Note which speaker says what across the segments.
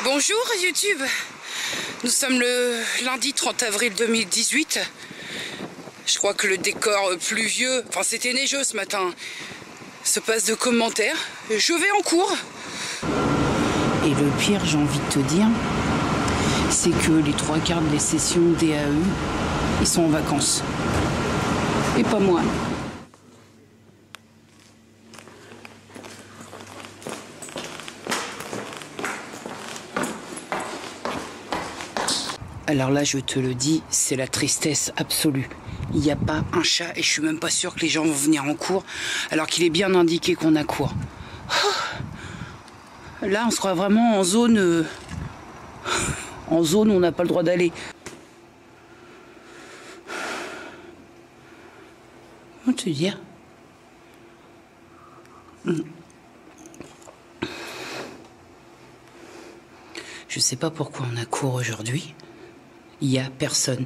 Speaker 1: Bonjour YouTube, nous sommes le lundi 30 avril 2018. Je crois que le décor pluvieux, enfin c'était neigeux ce matin, se passe de commentaires. Je vais en cours. Et le pire, j'ai envie de te dire, c'est que les 3/4 des sessions DAE, ils sont en vacances. Et pas moi. Alors là, je te le dis, c'est la tristesse absolue. Il n'y a pas un chat et je suis même pas sûre que les gens vont venir en cours alors qu'il est bien indiqué qu'on a cours. Là, on sera vraiment en zone où on n'a pas le droit d'aller. Comment te dire? Je sais pas pourquoi on a cours aujourd'hui. Il n'y a personne.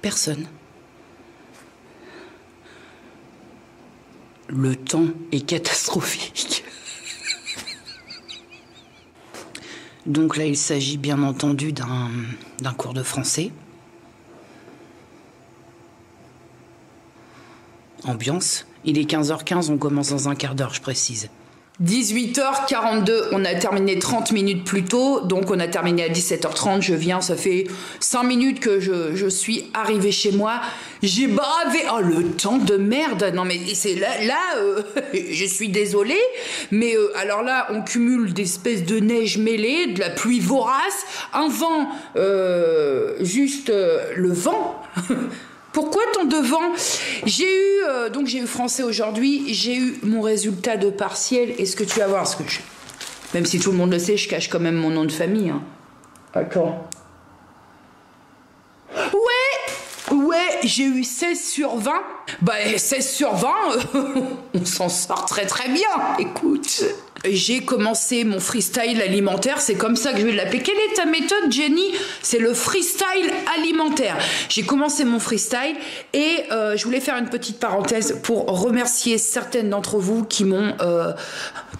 Speaker 1: Personne. Le temps est catastrophique. Donc là, il s'agit bien entendu d'un cours de français. Ambiance. Il est 15h15, on commence dans un quart d'heure, je précise. 18h42, on a terminé 30 minutes plus tôt, donc on a terminé à 17h30, je viens, ça fait 5 minutes que je suis arrivée chez moi, j'ai bravé, oh le temps de merde, non mais c'est là, je suis désolée, mais alors là on cumule des espèces de neige mêlée, de la pluie vorace, un vent, le vent. Pourquoi tant de vent? J'ai eu français aujourd'hui, j'ai eu mon résultat de partiel. Est-ce que tu vas voir? Même si tout le monde le sait, je cache quand même mon nom de famille. Hein. Attends. Ouais, j'ai eu 16 sur 20. Bah 16 sur 20, on s'en sort très très bien, écoute. J'ai commencé mon freestyle alimentaire, c'est comme ça que je vais l'appeler. Quelle est ta méthode, Jenny? C'est le freestyle alimentaire. J'ai commencé mon freestyle et je voulais faire une petite parenthèse pour remercier certaines d'entre vous qui m'ont...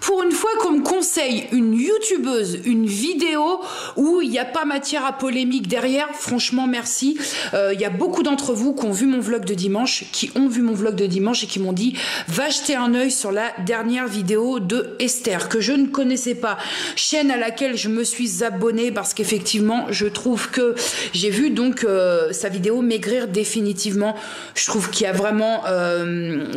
Speaker 1: pour une fois qu'on me conseille une youtubeuse, une vidéo où il n'y a pas matière à polémique derrière, franchement merci. Il y a beaucoup d'entre vous qui ont vu mon vlog de dimanche, et qui m'ont dit va jeter un œil sur la dernière vidéo de Esther, que je ne connaissais pas, chaîne à laquelle je me suis abonnée parce qu'effectivement je trouve que j'ai vu donc sa vidéo maigrir définitivement. Je trouve qu'il y a vraiment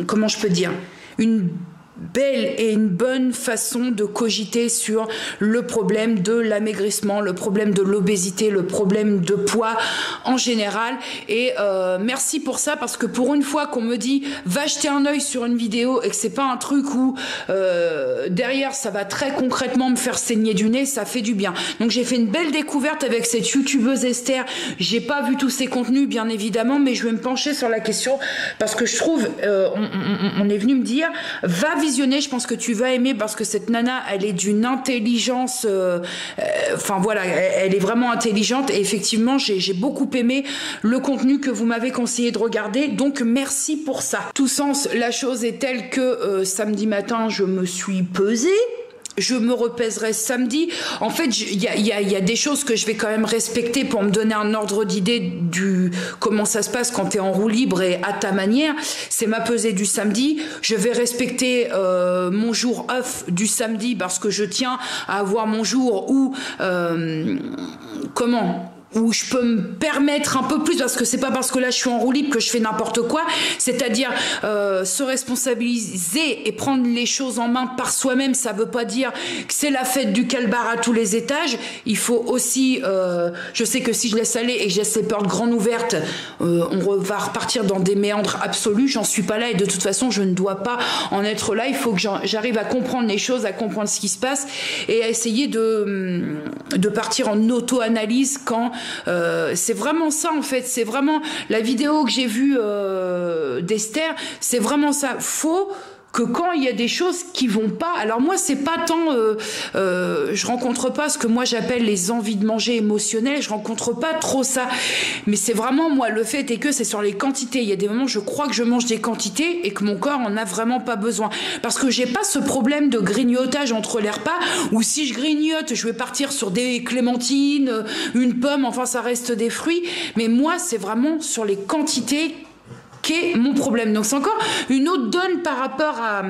Speaker 1: comment je peux dire, une belle et une bonne façon de cogiter sur le problème de l'amaigrissement, le problème de l'obésité, le problème de poids en général. Et merci pour ça, parce que pour une fois qu'on me dit va jeter un œil sur une vidéo et que c'est pas un truc où derrière ça va très concrètement me faire saigner du nez, ça fait du bien. Donc j'ai fait une belle découverte avec cette youtubeuse Esther. J'ai pas vu tous ses contenus bien évidemment, mais je vais me pencher sur la question parce que je trouve on est venu me dire va visionner, je pense que tu vas aimer parce que cette nana elle est d'une intelligence enfin voilà, elle est vraiment intelligente et effectivement j'ai beaucoup aimé le contenu que vous m'avez conseillé de regarder, donc merci pour ça. Tout sens, la chose est telle que samedi matin je me suis pesée. Je me repèserai samedi. En fait, il y a des choses que je vais quand même respecter pour me donner un ordre d'idée du comment ça se passe quand tu es en roue libre et à ta manière. C'est ma pesée du samedi. Je vais respecter mon jour off du samedi parce que je tiens à avoir mon jour où où je peux me permettre un peu plus, parce que c'est pas parce que là je suis en roue libre que je fais n'importe quoi, c'est-à-dire se responsabiliser et prendre les choses en main par soi-même. Ça veut pas dire que c'est la fête du calbar à tous les étages. Il faut aussi je sais que si je laisse aller et que je laisse les portes grandes ouvertes, on va repartir dans des méandres absolus. J'en suis pas là et de toute façon je ne dois pas en être là. Il faut que j'arrive à comprendre les choses, à comprendre ce qui se passe et à essayer de partir en auto-analyse quand c'est vraiment ça en fait, c'est vraiment la vidéo que j'ai vue d'Esther, c'est vraiment ça. Faut que quand il y a des choses qui vont pas, alors moi c'est pas tant, je rencontre pas ce que moi j'appelle les envies de manger émotionnelles, je rencontre pas trop ça, mais c'est vraiment moi le fait est que c'est sur les quantités. Il y a des moments où je crois que je mange des quantités et que mon corps en a vraiment pas besoin, parce que j'ai pas ce problème de grignotage entre les repas où si je grignote je vais partir sur des clémentines, une pomme, enfin ça reste des fruits, mais moi c'est vraiment sur les quantités qu'est mon problème. Donc c'est encore une autre donne par rapport à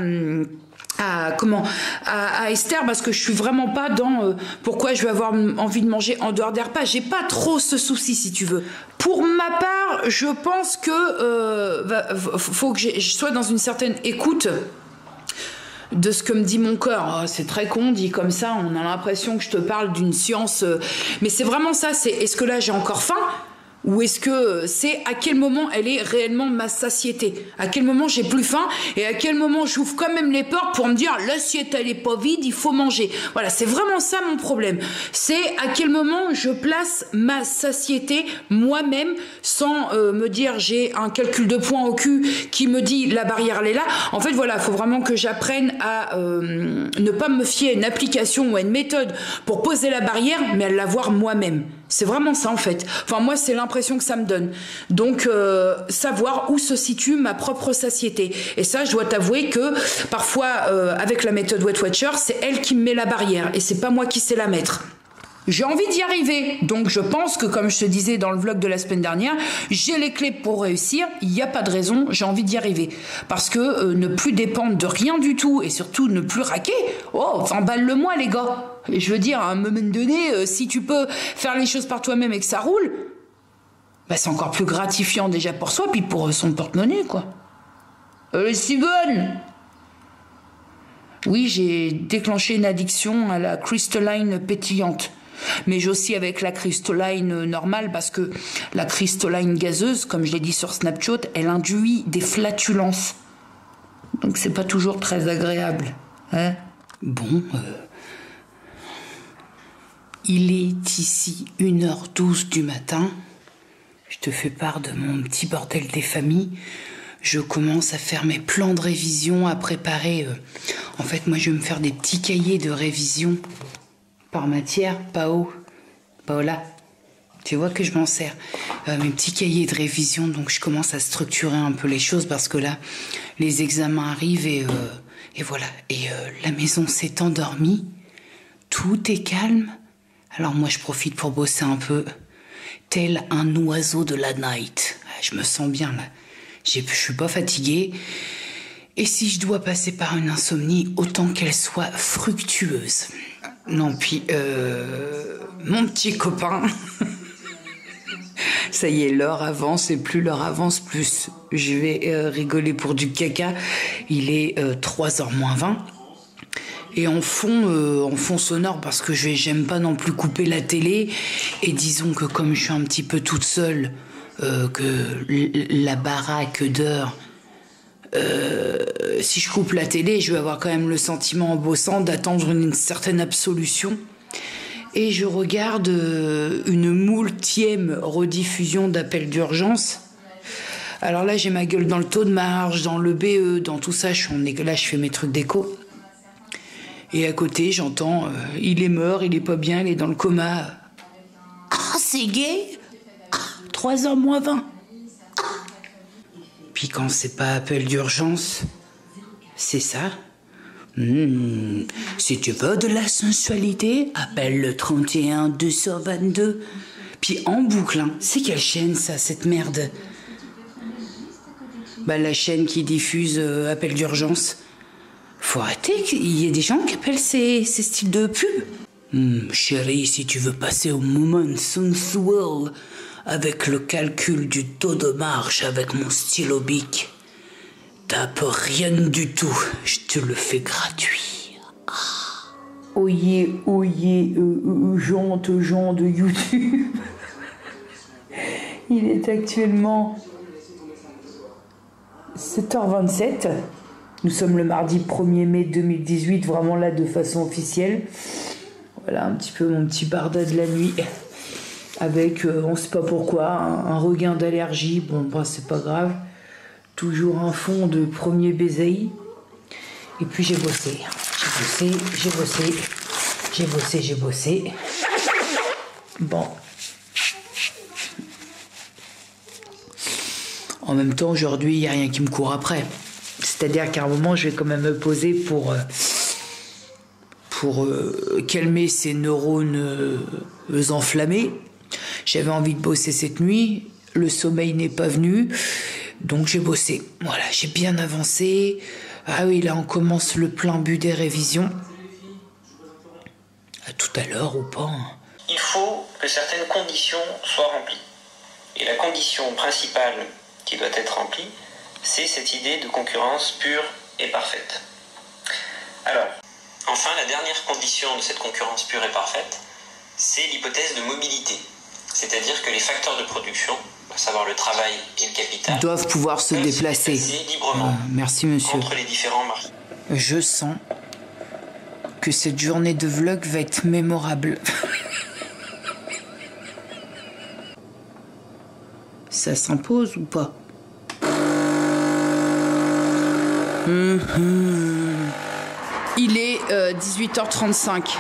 Speaker 1: Esther, parce que je suis vraiment pas dans pourquoi je vais avoir envie de manger en dehors des repas. J'ai pas trop ce souci, si tu veux. Pour ma part, je pense que faut que je sois dans une certaine écoute de ce que me dit mon corps. Oh, c'est très con dit comme ça, on a l'impression que je te parle d'une science, mais c'est vraiment ça, c'est est-ce que là j'ai encore faim? Ou est-ce que c'est à quel moment elle est réellement ma satiété? À quel moment j'ai plus faim? Et à quel moment j'ouvre quand même les portes pour me dire l'assiette elle est pas vide, il faut manger. Voilà, c'est vraiment ça mon problème. C'est à quel moment je place ma satiété moi-même sans me dire j'ai un calcul de points au cul qui me dit la barrière elle est là. En fait voilà, il faut vraiment que j'apprenne à ne pas me fier à une application ou à une méthode pour poser la barrière, mais à l'avoir moi-même. C'est vraiment ça en fait. Enfin moi c'est l'impression que ça me donne. Donc savoir où se situe ma propre satiété. Et ça je dois t'avouer que parfois avec la méthode Weight Watcher, c'est elle qui me met la barrière et c'est pas moi qui sais la mettre. J'ai envie d'y arriver, donc je pense que comme je te disais dans le vlog de la semaine dernière, j'ai les clés pour réussir, il n'y a pas de raison, j'ai envie d'y arriver. Parce que ne plus dépendre de rien du tout et surtout ne plus raquer, oh, emballe-le-moi les gars. Et je veux dire, à un moment donné, si tu peux faire les choses par toi-même et que ça roule, bah c'est encore plus gratifiant déjà pour soi, puis pour son porte-monnaie, quoi. Les cigognes! Oui, j'ai déclenché une addiction à la Crystalline pétillante. Mais j'ai aussi avec la Crystalline normale, parce que la Crystalline gazeuse, comme je l'ai dit sur Snapchat, elle induit des flatulences. Donc c'est pas toujours très agréable. Hein? Bon, il est ici 1h12 du matin. Je te fais part de mon petit bordel des familles. Je commence à faire mes plans de révision, à préparer. En fait, moi, je vais me faire des petits cahiers de révision par matière. Paola, tu vois que je m'en sers. Mes petits cahiers de révision, donc je commence à structurer un peu les choses parce que là, les examens arrivent et voilà. Et la maison s'est endormie. Tout est calme. Alors moi, je profite pour bosser un peu, tel un oiseau de la night. Je me sens bien là. Je suis pas fatiguée. Et si je dois passer par une insomnie, autant qu'elle soit fructueuse. Non, puis mon petit copain, ça y est, l'heure avance et plus l'heure avance, plus je vais rigoler pour du caca. Il est 3h moins 20. Et en fond sonore, parce que j'aime pas non plus couper la télé. Et disons que comme je suis un petit peu toute seule, que la baraque d'heure, si je coupe la télé, je vais avoir quand même le sentiment en bossant d'attendre une certaine absolution. Et je regarde une moultième rediffusion d'Appel d'urgence. Alors là, j'ai ma gueule dans le taux de marge, dans le BE, dans tout ça. Là, je fais mes trucs d'écho. Et à côté, j'entends il est mort, il est pas bien, il est dans le coma. Ah, c'est gay. 3h moins 20. Puis quand c'est pas appel d'urgence, c'est ça. Si tu veux de la sensualité, appelle le 31 222. Puis en boucle, hein. C'est quelle chaîne ça, cette merde? Bah la chaîne qui diffuse appel d'urgence. Faut arrêter qu'il y ait des gens qui appellent ces styles de pub. Chérie, si tu veux passer au moment sensuel avec le calcul du taux de marche avec mon stylo bic, tape rien du tout, je te le fais gratuit. Oyez, gens de YouTube. Il est actuellement 7h27. Nous sommes le mardi 1er mai 2018, vraiment là de façon officielle. Voilà un petit peu mon petit barda de la nuit. Avec, on sait pas pourquoi, un regain d'allergie. Bon, bah c'est pas grave. Toujours un fond de premier baiser. Et puis j'ai bossé. J'ai bossé. Bon. En même temps, aujourd'hui, il n'y a rien qui me court après. C'est-à-dire qu'à un moment, je vais quand même me poser pour calmer ces neurones enflammés. J'avais envie de bosser cette nuit. Le sommeil n'est pas venu. Donc j'ai bossé. Voilà, j'ai bien avancé. Ah oui, là, on commence le plein but des révisions. À tout à l'heure ou pas.
Speaker 2: Il faut que certaines conditions soient remplies. Et la condition principale qui doit être remplie, c'est cette idée de concurrence pure et parfaite. Alors, enfin, la dernière condition de cette concurrence pure et parfaite, c'est l'hypothèse de mobilité. C'est-à-dire que les facteurs de production, à savoir le travail et le capital,
Speaker 1: doivent pouvoir se déplacer
Speaker 2: librement
Speaker 1: merci monsieur.
Speaker 2: entre les différents marchés.
Speaker 1: Je sens que cette journée de vlog va être mémorable. Ça s'impose ou pas? Il est 18h35.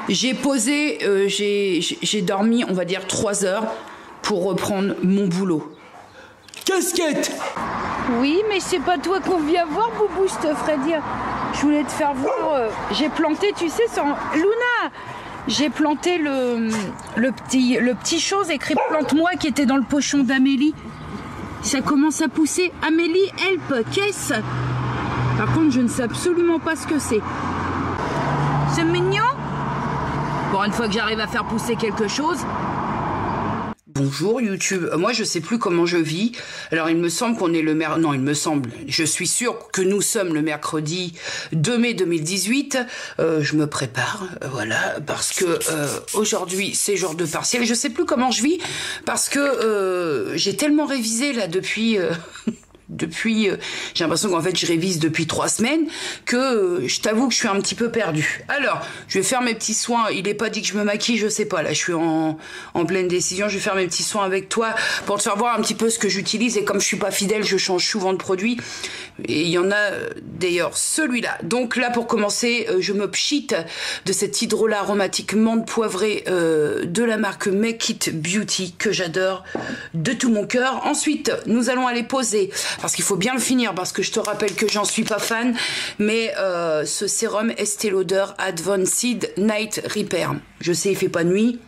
Speaker 1: J'ai posé, j'ai dormi, on va dire 3 heures pour reprendre mon boulot. Casquette!
Speaker 3: Oui, mais c'est pas toi qu'on vient voir, Boubou, je te ferais dire. Je voulais te faire voir. J'ai planté, tu sais, Luna! J'ai planté le petit chose écrit plante-moi qui était dans le pochon d'Amélie. Ça commence à pousser. Amélie, help, qu'est-ce? Par contre, je ne sais absolument pas ce que c'est. C'est mignon. Pour une fois que j'arrive à faire pousser quelque chose.
Speaker 1: Bonjour YouTube. Moi, je sais plus comment je vis. Alors, il me semble qu'on est le mercredi. Non, il me semble. Je suis sûre que nous sommes le mercredi 2 mai 2018. Je me prépare, voilà, parce que aujourd'hui, c'est jour de partiel. Je sais plus comment je vis parce que j'ai tellement révisé là depuis. J'ai l'impression qu'en fait je révise depuis 3 semaines que je t'avoue que je suis un petit peu perdue. Alors, je vais faire mes petits soins. Il est pas dit que je me maquille, je sais pas. Là, je suis en pleine décision. Je vais faire mes petits soins avec toi pour te faire voir un petit peu ce que j'utilise. Et comme je suis pas fidèle, je change souvent de produit. Et il y en a d'ailleurs celui-là. Donc là, pour commencer, je me pchite de cet hydrolat aromatique menthe poivrée de la marque Make It Beauty que j'adore de tout mon cœur. Ensuite, nous allons aller poser, parce qu'il faut bien le finir, parce que je te rappelle que j'en suis pas fan, mais ce sérum Estée Lauder Advanced Night Repair. Je sais, il fait pas nuit,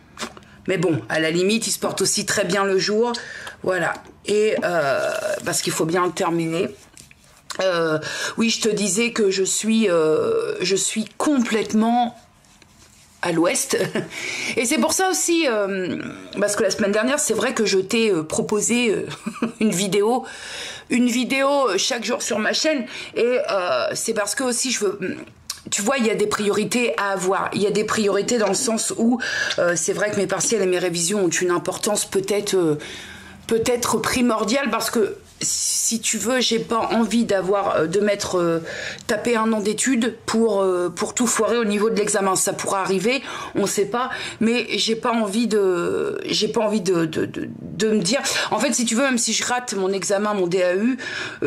Speaker 1: mais bon, à la limite, il se porte aussi très bien le jour. Voilà. Et parce qu'il faut bien le terminer. Oui, je te disais que je suis complètement à l'ouest. Et c'est pour ça aussi, parce que la semaine dernière, c'est vrai que je t'ai proposé une vidéo chaque jour sur ma chaîne. Et c'est parce que aussi je veux... Tu vois, il y a des priorités à avoir. Il y a des priorités dans le sens où c'est vrai que mes partiels et mes révisions ont une importance peut-être primordiale, parce que si tu veux, j'ai pas envie taper 1 an d'études pour tout foirer au niveau de l'examen. Ça pourra arriver, on sait pas, mais j'ai pas envie de me dire, en fait, si tu veux, même si je rate mon examen, mon DAU,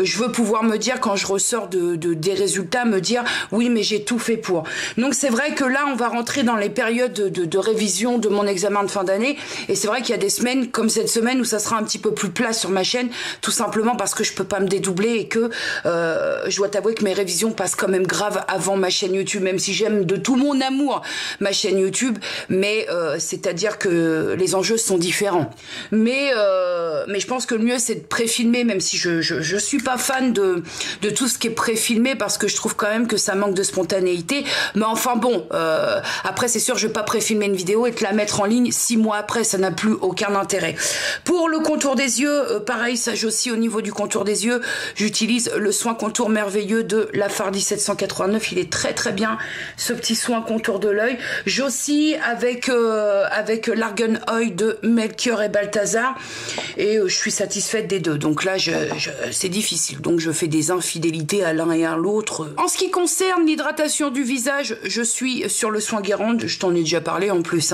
Speaker 1: je veux pouvoir me dire, quand je ressors des résultats, me dire oui, mais j'ai tout fait pour. Donc c'est vrai que là, on va rentrer dans les périodes de révision de mon examen de fin d'année, et c'est vrai qu'il y a des semaines comme cette semaine où ça sera un petit peu plus plat sur ma chaîne, tout simplement parce que je peux pas me dédoubler et que je dois t'avouer que mes révisions passent quand même grave avant ma chaîne YouTube, même si j'aime de tout mon amour ma chaîne YouTube, mais c'est-à-dire que les enjeux sont différents. Mais je pense que le mieux, c'est de préfilmer, même si je suis pas fan de tout ce qui est préfilmé, parce que je trouve quand même que ça manque de spontanéité. Mais enfin bon, après c'est sûr, je vais pas préfilmer une vidéo et te la mettre en ligne 6 mois après, ça n'a plus aucun intérêt. Pour le contour des yeux, pareil, ça j'ai aussi au niveau du contour des yeux, j'utilise le soin contour merveilleux de la Fardy 789. Il est très très bien, ce petit soin contour de l'œil. J'ai aussi avec l'Argan Oil de Melchior et Balthazar, et je suis satisfaite des deux. Donc là, c'est difficile. Donc je fais des infidélités à l'un et à l'autre. En ce qui concerne l'hydratation du visage, je suis sur le soin Guérande. Je t'en ai déjà parlé en plus.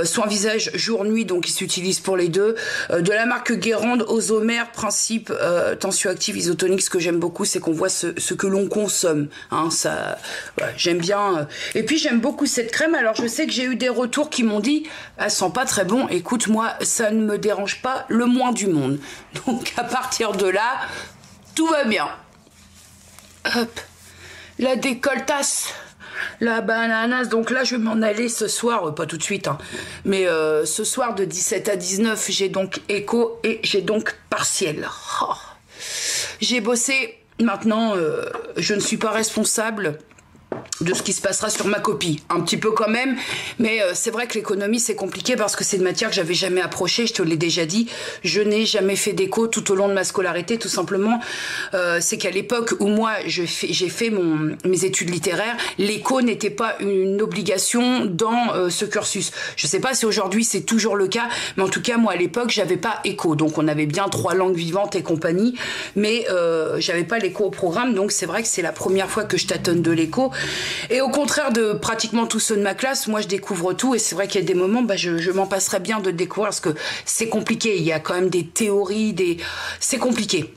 Speaker 1: Soin visage jour-nuit, donc il s'utilise pour les deux. De la marque Guérande, Osomère, principe tensioactive isotonique, ce que j'aime beaucoup, c'est qu'on voit ce que l'on consomme. Hein, ça, ouais, j'aime bien. Et puis j'aime beaucoup cette crème. Alors je sais que j'ai eu des retours qui m'ont dit, elle sent pas très bon. Écoute, moi, ça ne me dérange pas le moins du monde. Donc à partir de là, tout va bien. Hop, la décoltasse. La bananas, donc là je vais m'en aller ce soir, pas tout de suite, hein, mais ce soir de 17 à 19, j'ai donc écho et j'ai donc partiel. Oh. J'ai bossé, maintenant je ne suis pas responsable de ce qui se passera sur ma copie, un petit peu quand même, mais c'est vrai que l'économie c'est compliqué parce que c'est une matière que j'avais jamais approchée, je te l'ai déjà dit, je n'ai jamais fait d'éco tout au long de ma scolarité, tout simplement, c'est qu'à l'époque où moi j'ai fait mes études littéraires, l'éco n'était pas une obligation dans ce cursus. Je sais pas si aujourd'hui c'est toujours le cas, mais en tout cas moi à l'époque j'avais pas éco, donc on avait bien 3 langues vivantes et compagnie, mais j'avais pas l'éco au programme, donc c'est vrai que c'est la première fois que je tâtonne de l'éco. Et au contraire de pratiquement tous ceux de ma classe, moi je découvre tout et c'est vrai qu'il y a des moments, je m'en passerais bien de découvrir parce que c'est compliqué, il y a quand même des théories, c'est compliqué.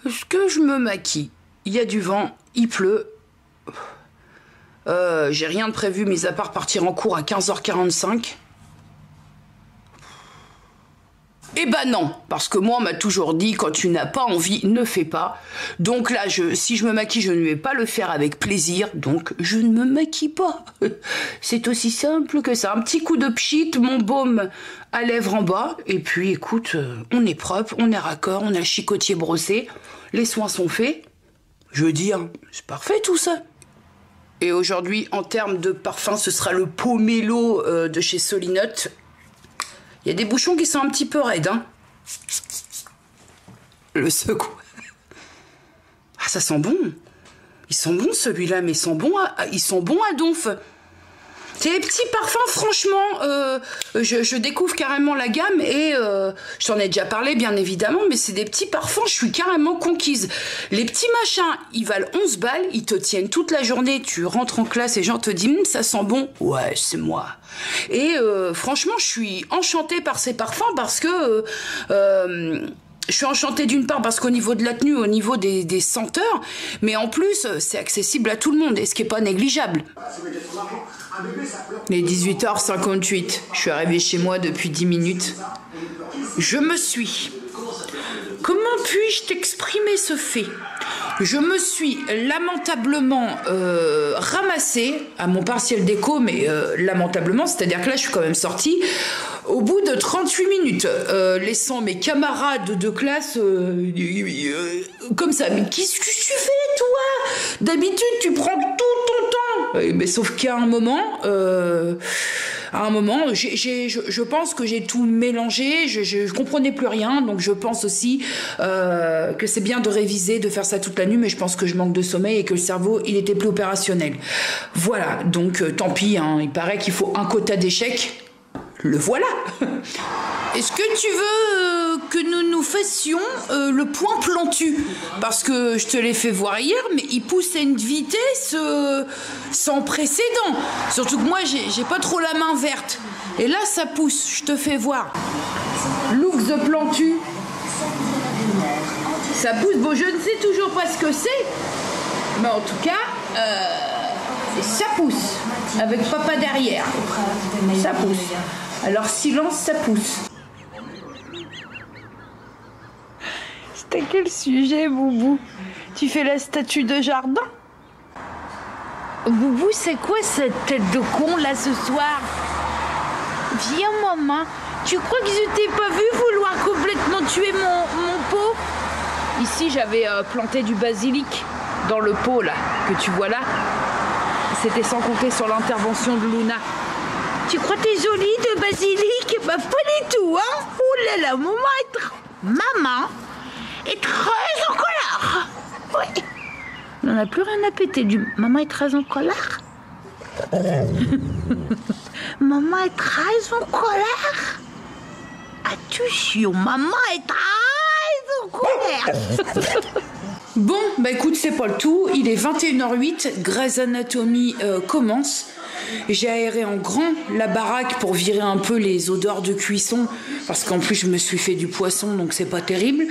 Speaker 1: Est-ce que je me maquille? Il y a du vent, il pleut. J'ai rien de prévu, mis à part partir en cours à 15h45. Eh ben non, parce que moi on m'a toujours dit quand tu n'as pas envie, ne fais pas. Donc là, si je me maquille, je ne vais pas le faire avec plaisir, donc je ne me maquille pas. C'est aussi simple que ça. Un petit coup de pchit, mon baume à lèvres en bas, et puis écoute, on est propre, on est raccord, on a le chicotier brossé, les soins sont faits. Je veux dire, c'est parfait tout ça. Et aujourd'hui, en termes de parfum, ce sera le pomelo de chez Solinote. Il y a des bouchons qui sont un petit peu raides, hein. Le secou. Ah, ça sent bon. Ils sont bons, celui-là, mais ils sont bons à donf. C'est des petits parfums, franchement, je découvre carrément la gamme et je t'en ai déjà parlé, bien évidemment, mais c'est des petits parfums, je suis carrément conquise. Les petits machins, ils valent 11 balles, ils te tiennent toute la journée, tu rentres en classe et les gens te disent « ça sent bon ». Ouais, c'est moi. Et franchement, je suis enchantée par ces parfums parce que... je suis enchantée d'une part parce qu'au niveau de la tenue, au niveau des senteurs, mais en plus, c'est accessible à tout le monde, et ce qui n'est pas négligeable. Il est 18h58, je suis arrivée chez moi depuis 10 minutes. Je me suis... Comment puis-je t'exprimer ce fait? Je me suis lamentablement ramassée à mon partiel d'éco, mais lamentablement, c'est-à-dire que là, je suis quand même sortie au bout de 38 minutes, laissant mes camarades de classe comme ça. Mais qu'est-ce que tu fais, toi? D'habitude, tu prends tout ton temps. Mais sauf qu'à un moment... je pense que j'ai tout mélangé, je comprenais plus rien, donc je pense aussi que c'est bien de réviser, de faire ça toute la nuit, mais je pense que je manque de sommeil et que le cerveau, il était plus opérationnel. Voilà, donc tant pis, hein, il paraît qu'il faut un quota d'échecs. Le voilà. Est-ce que tu veux que nous fassions le point plantu? Parce que je te l'ai fait voir hier, mais il pousse à une vitesse sans précédent. Surtout que moi, j'ai pas trop la main verte. Et là, ça pousse, je te fais voir. Look the plantu. Ça pousse, bon, je ne sais toujours pas ce que c'est. Mais en tout cas, ça pousse. Avec papa derrière. Ça pousse. Alors silence, ça pousse. C'était quel sujet, Boubou? Tu fais la statue de jardin? Boubou, c'est quoi cette tête de con là ce soir? Viens, maman. Tu crois que je t'ai pas vu vouloir complètement tuer mon pot? Ici, j'avais planté du basilic dans le pot là, que tu vois là. C'était sans compter sur l'intervention de Luna. Tu crois que t'es jolie de basilic? Bah pas du tout, hein. Ouh là là, maman est très en colère. Oui. On n'en a plus rien à péter du... Maman est très en colère. Maman est très en colère. Attention, maman est très en colère. Bon, bah écoute, c'est pas le tout. Il est 21h08, Grey's Anatomy commence. J'ai aéré en grand la baraque pour virer un peu les odeurs de cuisson, parce qu'en plus je me suis fait du poisson, donc c'est pas terrible.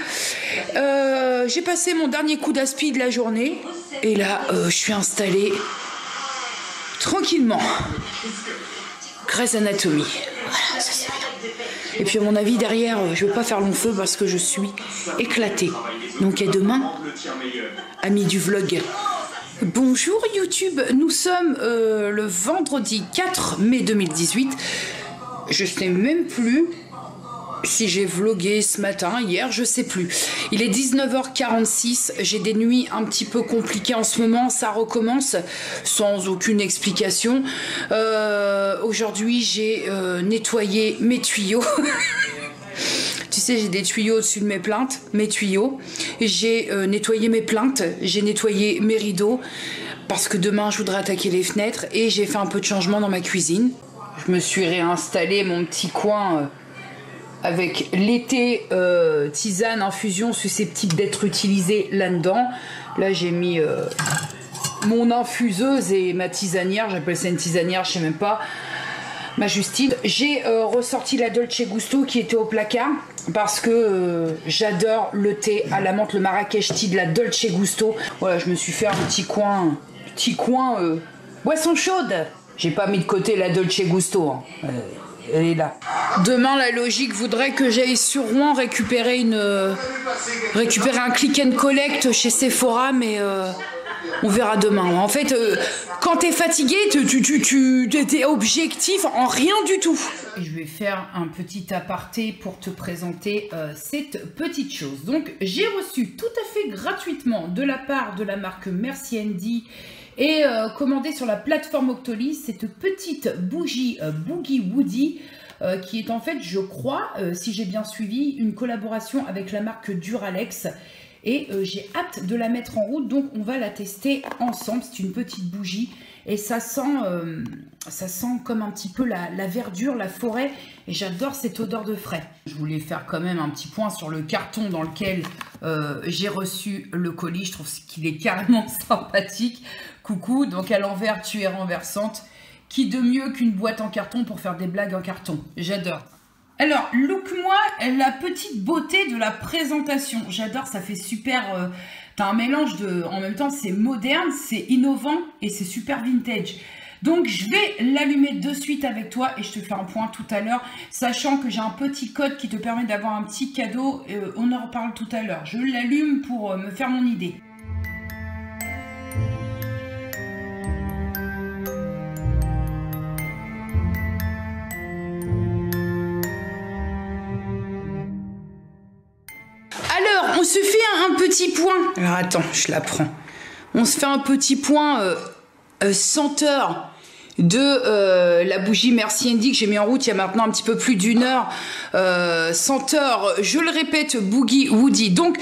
Speaker 1: j'ai passé mon dernier coup d'aspi de la journée. Et là, je suis installée tranquillement. Grey's Anatomy. Voilà, ça c'est bien. Et puis à mon avis, derrière, je ne veux pas faire long feu parce que je suis éclatée. Donc à demain, amis du vlog. Bonjour YouTube, nous sommes le vendredi 4 mai 2018. Je sais même plus si j'ai vlogué ce matin, hier, je sais plus. Il est 19h46, j'ai des nuits un petit peu compliquées en ce moment, ça recommence sans aucune explication. Aujourd'hui, j'ai nettoyé mes tuyaux. Tu sais, j'ai des tuyaux au-dessus de mes plaintes, mes tuyaux. J'ai nettoyé mes plaintes, j'ai nettoyé mes rideaux parce que demain, je voudrais attaquer les fenêtres et j'ai fait un peu de changement dans ma cuisine. Je me suis réinstallé mon petit coin avec l'été tisane infusion susceptible d'être utilisée là-dedans. Là, j'ai mis mon infuseuse et ma tisanière. J'appelle ça une tisanière, je sais même pas. Ma Justine. J'ai ressorti la Dolce Gusto qui était au placard parce que j'adore le thé à la menthe, le Marrakech tea de la Dolce Gusto. Voilà, je me suis fait un petit coin boisson chaude. J'ai pas mis de côté la Dolce Gusto. Hein. Elle est là. Demain, la logique voudrait que j'aille sur Rouen récupérer un click and collect chez Sephora, mais on verra demain. En fait, quand t'es fatigué, t'es objectif en rien du tout. Je vais faire un petit aparté pour te présenter cette petite chose. Donc, j'ai reçu tout à fait gratuitement de la part de la marque Merci Andy et commandé sur la plateforme Octoly cette petite bougie Boogie Woody qui est en fait, je crois, si j'ai bien suivi, une collaboration avec la marque Duralex. Et j'ai hâte de la mettre en route, donc on va la tester ensemble. C'est une petite bougie et ça sent comme un petit peu la verdure, la forêt, et j'adore cette odeur de frais. Je voulais faire quand même un petit point sur le carton dans lequel j'ai reçu le colis. Je trouve qu'il est carrément sympathique. Coucou, donc à l'envers tu es renversante. Qui de mieux qu'une boîte en carton pour faire des blagues en carton? J'adore. Alors, look-moi la petite beauté de la présentation. J'adore, ça fait super... T'as un mélange de... En même temps, c'est moderne, c'est innovant et c'est super vintage. Donc, je vais l'allumer de suite avec toi et je te fais un point tout à l'heure, sachant que j'ai un petit code qui te permet d'avoir un petit cadeau. On en reparle tout à l'heure. Je l'allume pour me faire mon idée. On se fait un petit point. Alors attends, je la prends. On se fait un petit point senteur de la bougie Merci Andy que j'ai mis en route il y a maintenant un petit peu plus d'une heure. Senteur, je le répète, Boogie Woody. Donc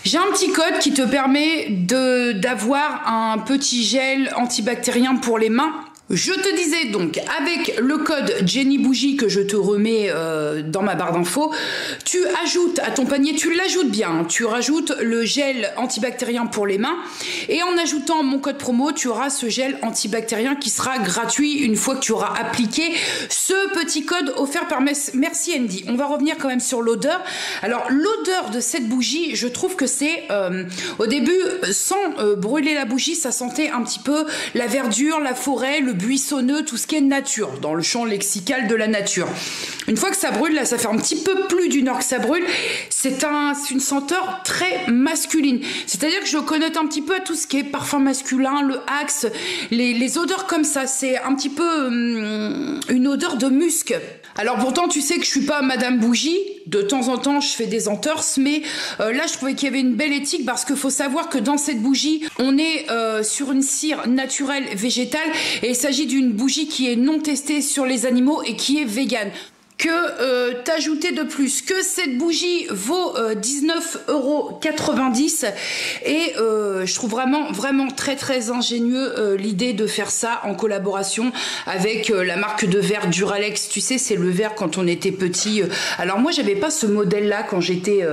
Speaker 1: j'ai un petit code qui te permet d'avoir un petit gel antibactérien pour les mains. Je te disais donc, avec le code Jenny Bougie que je te remets dans ma barre d'infos, tu ajoutes à ton panier, tu l'ajoutes bien, hein, tu rajoutes le gel antibactérien pour les mains et en ajoutant mon code promo, tu auras ce gel antibactérien qui sera gratuit une fois que tu auras appliqué ce petit code offert par Merci Andy. On va revenir quand même sur l'odeur. Alors l'odeur de cette bougie, je trouve que c'est au début, sans brûler la bougie, ça sentait un petit peu la verdure, la forêt, le buissonneux, tout ce qui est nature, dans le champ lexical de la nature. Une fois que ça brûle, là ça fait un petit peu plus d'une heure que ça brûle, c'est une senteur très masculine. C'est-à-dire que je connote un petit peu à tout ce qui est parfum masculin, le axe, les odeurs comme ça, c'est un petit peu une odeur de musc. Alors pourtant tu sais que je suis pas Madame Bougie, de temps en temps je fais des entorses, mais là je trouvais qu'il y avait une belle éthique parce qu'il faut savoir que dans cette bougie on est sur une cire naturelle végétale et il s'agit d'une bougie qui est non testée sur les animaux et qui est végane. Que t'ajouter de plus que cette bougie vaut 19,90 € et je trouve vraiment très ingénieux l'idée de faire ça en collaboration avec la marque de verre Duralex. Tu sais, c'est le verre quand on était petit. Alors moi j'avais pas ce modèle là quand j'étais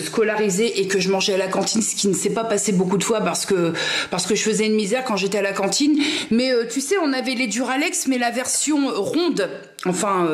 Speaker 1: scolarisée et que je mangeais à la cantine, ce qui ne s'est pas passé beaucoup de fois parce que je faisais une misère quand j'étais à la cantine. Mais tu sais, on avait les Duralex mais la version ronde. Enfin,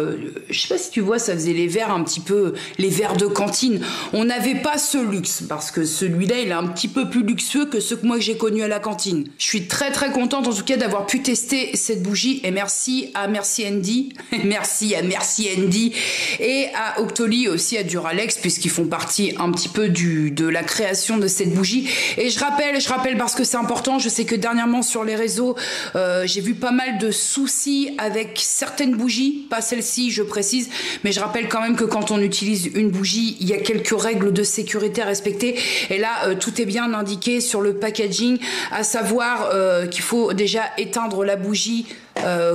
Speaker 1: je sais pas si tu vois, ça faisait les verres un petit peu, les verres de cantine. On n'avait pas ce luxe, parce que celui-là, il est un petit peu plus luxueux que ceux que moi j'ai connus à la cantine. Je suis très très contente en tout cas d'avoir pu tester cette bougie, et merci à Merci Andy, merci à Merci Andy, et à Octoly aussi, à Duralex, puisqu'ils font partie un petit peu de la création de cette bougie. Et je rappelle parce que c'est important, je sais que dernièrement sur les réseaux, j'ai vu pas mal de soucis avec certaines bougies, pas celle-ci, je précise, mais je rappelle quand même que quand on utilise une bougie, il y a quelques règles de sécurité à respecter. Et là, tout est bien indiqué sur le packaging, à savoir qu'il faut déjà éteindre la bougie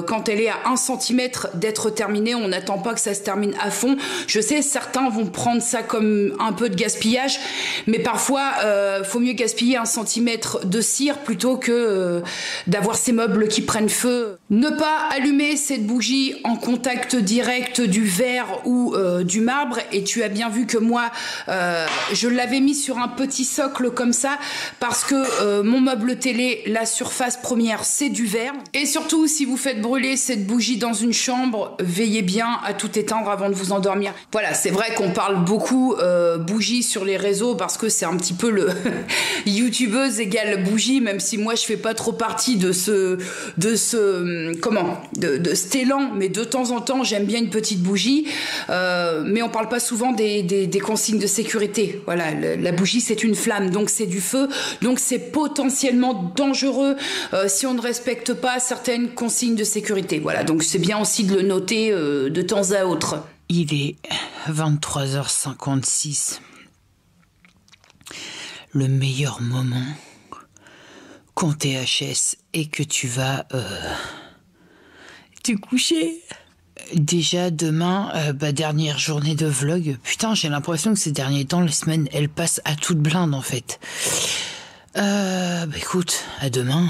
Speaker 1: quand elle est à 1 cm d'être terminée. On n'attend pas que ça se termine à fond. Je sais, certains vont prendre ça comme un peu de gaspillage, mais parfois, faut mieux gaspiller 1 cm de cire plutôt que d'avoir ces meubles qui prennent feu. Ne pas allumer cette bougie en contact direct du verre ou du marbre. Et tu as bien vu que moi, je l'avais mis sur un petit socle comme ça, parce que mon meuble télé, la surface première, c'est du verre. Et surtout, si vous faites brûler cette bougie dans une chambre, veillez bien à tout éteindre avant de vous endormir. Voilà, c'est vrai qu'on parle beaucoup bougie sur les réseaux, parce que c'est un petit peu le youtubeuse égale bougie, même si moi je fais pas trop partie de cet élan, mais de temps en temps j'aime bien une petite bougie, mais on parle pas souvent des consignes de sécurité. Voilà, la bougie c'est une flamme, donc c'est du feu, donc c'est potentiellement dangereux si on ne respecte pas certaines consignes de sécurité. Voilà, donc c'est bien aussi de le noter de temps à autre.
Speaker 3: Il est 23h56. Le meilleur moment quand t'es HS et que tu vas te coucher. Déjà demain, dernière journée de vlog. Putain, j'ai l'impression que ces derniers temps, les semaines, elles passent à toute blinde en fait. Écoute, à demain.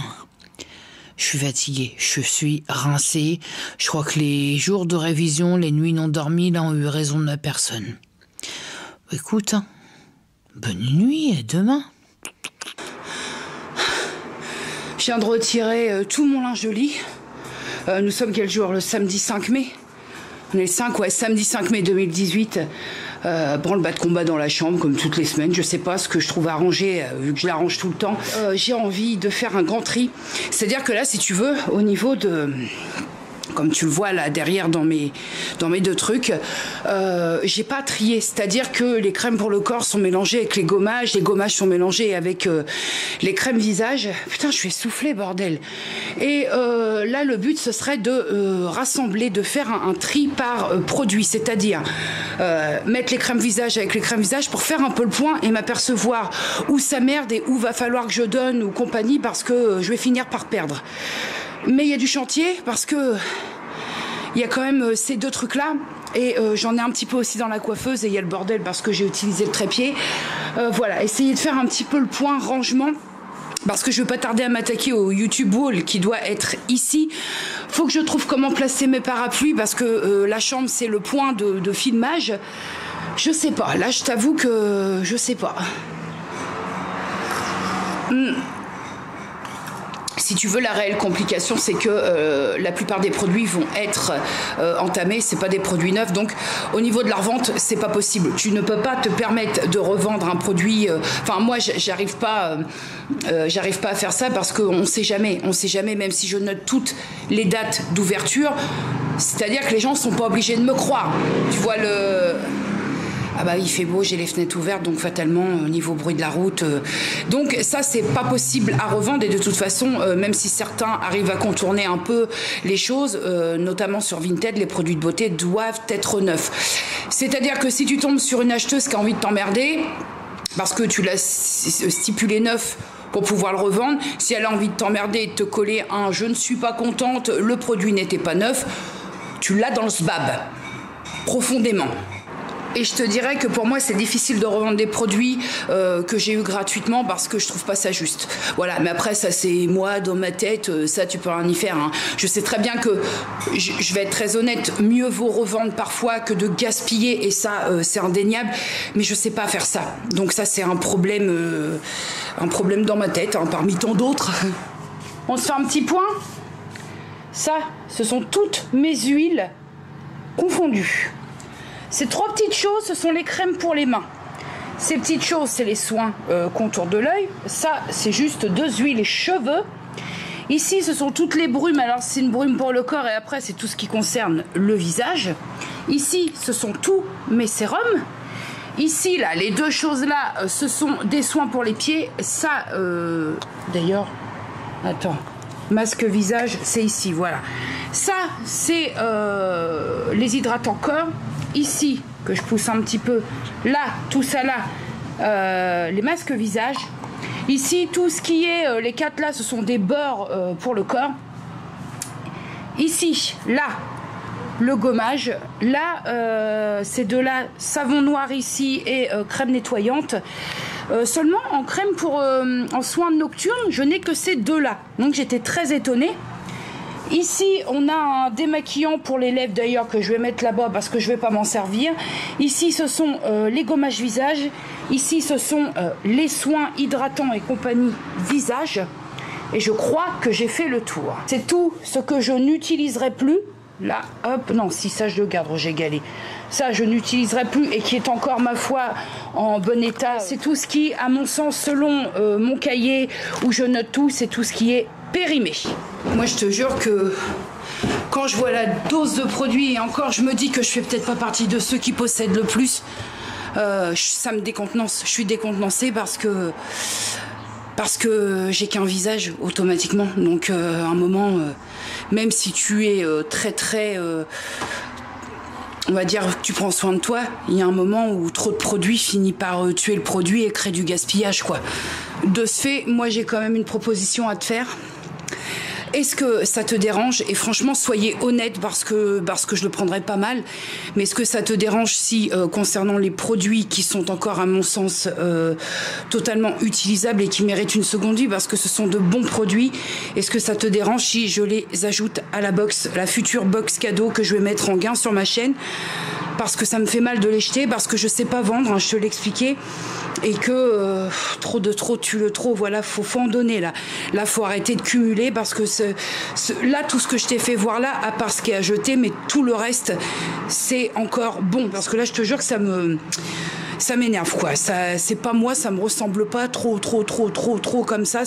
Speaker 3: Je suis fatigué, je suis rincé. Je crois que les jours de révision, les nuits non dormies, là, ont eu raison de ma personne. Écoute, hein, bonne nuit, à demain.
Speaker 1: Je viens de retirer tout mon linge de lit. Nous sommes quel jour? Le samedi 5 mai. On est le 5, ouais, samedi 5 mai 2018. Branle-bas de combat dans la chambre, comme toutes les semaines. Je sais pas ce que je trouve arrangé, vu que je l'arrange tout le temps. J'ai envie de faire un grand tri. C'est-à-dire que là, si tu veux, au niveau de... Comme tu le vois là derrière dans mes 2 trucs, j'ai pas trié. C'est-à-dire que les crèmes pour le corps sont mélangées avec les gommages sont mélangés avec les crèmes visage. Putain, je suis essoufflée, bordel. Et là, le but, ce serait de rassembler, de faire un tri par produit. C'est-à-dire mettre les crèmes visage avec les crèmes visage pour faire un peu le point et m'apercevoir où ça merde et où va falloir que je donne ou compagnie, parce que je vais finir par perdre. Mais il y a du chantier, parce que il y a quand même ces 2 trucs-là. Et j'en ai un petit peu aussi dans la coiffeuse, et il y a le bordel parce que j'ai utilisé le trépied. Voilà, essayer de faire un petit peu le point rangement, parce que je ne vais pas tarder à m'attaquer au YouTube Wall qui doit être ici. Faut que je trouve comment placer mes parapluies, parce que la chambre, c'est le point de filmage. Je sais pas, là je t'avoue que je sais pas. Si tu veux, la réelle complication, c'est que la plupart des produits vont être entamés, c'est pas des produits neufs, donc au niveau de la revente, c'est pas possible. Tu ne peux pas te permettre de revendre un produit. Enfin, moi, j'arrive pas à faire ça, parce qu'on sait jamais, même si je note toutes les dates d'ouverture, c'est-à-dire que les gens sont pas obligés de me croire. Tu vois le... Ah bah il fait beau, j'ai les fenêtres ouvertes, donc fatalement au niveau bruit de la route. Donc ça, c'est pas possible à revendre, et de toute façon, même si certains arrivent à contourner un peu les choses, notamment sur Vinted, les produits de beauté doivent être neufs. C'est-à-dire que si tu tombes sur une acheteuse qui a envie de t'emmerder, parce que tu l'as stipulé neuf pour pouvoir le revendre, si elle a envie de t'emmerder et de te coller un « je ne suis pas contente, le produit n'était pas neuf », tu l'as dans le sbab, profondément. Et je te dirais que pour moi, c'est difficile de revendre des produits que j'ai eu gratuitement, parce que je trouve pas ça juste. Voilà, mais après, ça c'est moi, dans ma tête, ça tu peux rien y faire. Hein. Je sais très bien que, je vais être très honnête, mieux vaut revendre parfois que de gaspiller, et ça c'est indéniable, mais je sais pas faire ça. Donc ça, c'est un problème dans ma tête, hein, parmi tant d'autres. On se fait un petit point. Ça, ce sont toutes mes huiles
Speaker 3: confondus. Ces 3 petites choses, ce sont les crèmes pour les mains. Ces petites choses, c'est les soins contour de l'œil. Ça, c'est juste 2 huiles cheveux. Ici, ce sont toutes les brumes. Alors, c'est une brume pour le corps et après, c'est tout ce qui concerne le visage. Ici, ce sont tous mes sérums. Ici, là, les 2 choses-là, ce sont des soins pour les pieds. Ça, d'ailleurs, attends, masque visage, c'est ici, voilà. Ça, c'est les hydratants corps. Ici, que je pousse un petit peu. Là, tout ça là, les masques visage. Ici, tout ce qui est, les 4 là, ce sont des beurres pour le corps. Ici, là, le gommage. Là, ces 2 là, savon noir ici et crème nettoyante. Seulement en crème en soins nocturnes, je n'ai que ces 2 là. Donc j'étais très étonnée. Ici, on a un démaquillant pour les lèvres d'ailleurs que je vais mettre là-bas parce que je ne vais pas m'en servir. Ici, ce sont les gommages visage. Ici, ce sont les soins hydratants et compagnie visage. Et je crois que j'ai fait le tour. C'est tout ce que je n'utiliserai plus. Là, hop, non, si ça je le garde, Roger Gallet. Ça, je n'utiliserai plus et qui est encore, ma foi, en bon état. C'est tout ce qui, à mon sens, selon mon cahier où je note tout, c'est tout ce qui est périmé. Moi, je te jure que quand je vois la dose de produit, et encore, je me dis que je fais peut-être pas partie de ceux qui possèdent le plus, ça me décontenance. Je suis décontenancée parce que j'ai qu'un visage automatiquement. Donc, à un moment, même si tu es très, on va dire, tu prends soin de toi, il y a un moment où trop de produits finit par tuer le produit et créer du gaspillage, quoi. De ce fait, moi, j'ai quand même une proposition à te faire. Est-ce que ça te dérange? Et franchement, soyez honnête parce que je le prendrais pas mal. Mais est-ce que ça te dérange si, concernant les produits qui sont encore, à mon sens, totalement utilisables et qui méritent une seconde vie parce que ce sont de bons produits, est-ce que ça te dérange si je les ajoute à la box, la future box cadeau que je vais mettre en gain sur ma chaîne? Parce que ça me fait mal de les jeter, parce que je sais pas vendre, hein, je te l'expliquais, et que trop tue le trop, voilà, faut en donner là. Là, faut arrêter de cumuler parce que là, tout ce que je t'ai fait voir là, à part ce qui est à jeter, mais tout le reste, c'est encore bon. Parce que là, je te jure que ça m'énerve, quoi. Ça, c'est pas moi, ça me ressemble pas trop comme ça.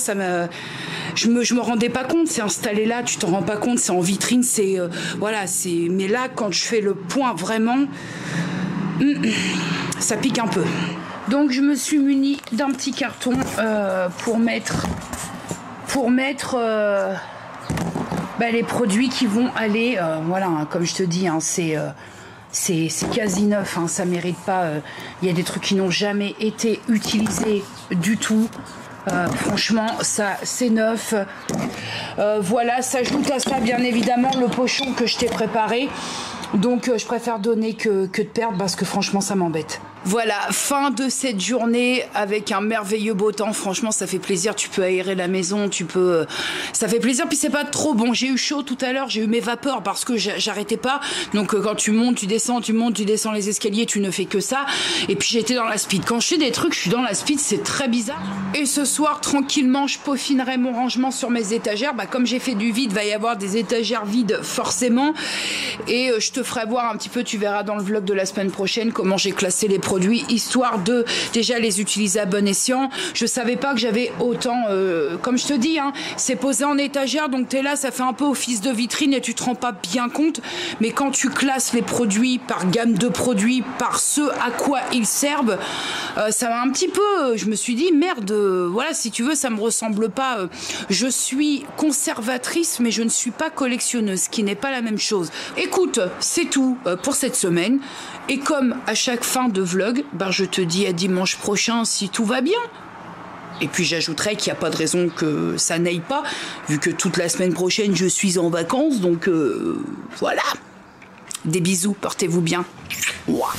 Speaker 3: Je me rendais pas compte, c'est installé là, tu t'en rends pas compte, c'est en vitrine, c'est voilà, c'est. Mais là, quand je fais le point vraiment, ça pique un peu. Donc je me suis munie d'un petit carton pour mettre les produits qui vont aller. Voilà, hein, comme je te dis, hein, c'est quasi neuf, hein, ça mérite pas. Il y a des trucs qui n'ont jamais été utilisés du tout. Franchement, ça c'est neuf. Voilà, s'ajoute à ça bien évidemment le pochon que je t'ai préparé. Donc je préfère donner que de perdre parce que franchement ça m'embête. Voilà, fin de cette journée avec un merveilleux beau temps. Franchement, ça fait plaisir. Tu peux aérer la maison, ça fait plaisir. Puis c'est pas trop bon. J'ai eu chaud tout à l'heure. J'ai eu mes vapeurs parce que j'arrêtais pas. Donc quand tu montes, tu descends les escaliers. Tu ne fais que ça. Et puis j'étais dans la speed. Quand je fais des trucs, je suis dans la speed. C'est très bizarre. Et ce soir, tranquillement, je peaufinerai mon rangement sur mes étagères. Comme j'ai fait du vide, va y avoir des étagères vides forcément. Et je te ferai voir un petit peu. Tu verras dans le vlog de la semaine prochaine comment j'ai classé les produits, histoire de déjà les utiliser à bon escient. Je savais pas que j'avais autant, comme je te dis, hein, c'est posé en étagère, donc tu es là, ça fait un peu office de vitrine et tu te rends pas bien compte, mais quand tu classes les produits par gamme de produits, par ce à quoi ils servent, ça m'a un petit peu, je me suis dit merde, voilà, si tu veux, ça me ressemble pas, je suis conservatrice mais je ne suis pas collectionneuse, ce qui n'est pas la même chose. Écoute, c'est tout pour cette semaine. Et comme à chaque fin de vlog, je te dis à dimanche prochain si tout va bien. Et puis j'ajouterai qu'il n'y a pas de raison que ça n'aille pas, vu que toute la semaine prochaine je suis en vacances, donc voilà. Des bisous, portez-vous bien. Ouah.